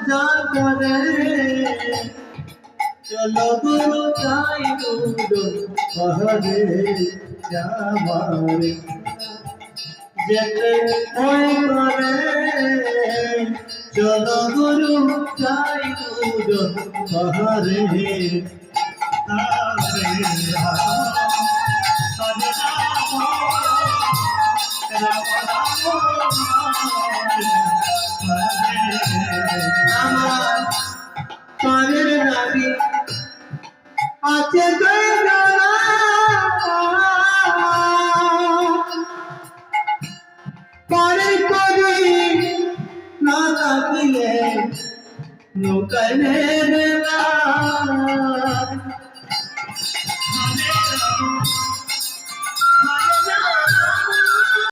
যা করে চলো গুরু চাই গুরু পাহাড়ে যাবারে যেতে ওই করে চলো গুরু চাই গুরু পাহাড়ে আমার পারের নাবি আছে পারে করি না থাকিলে নৌকায় নেবে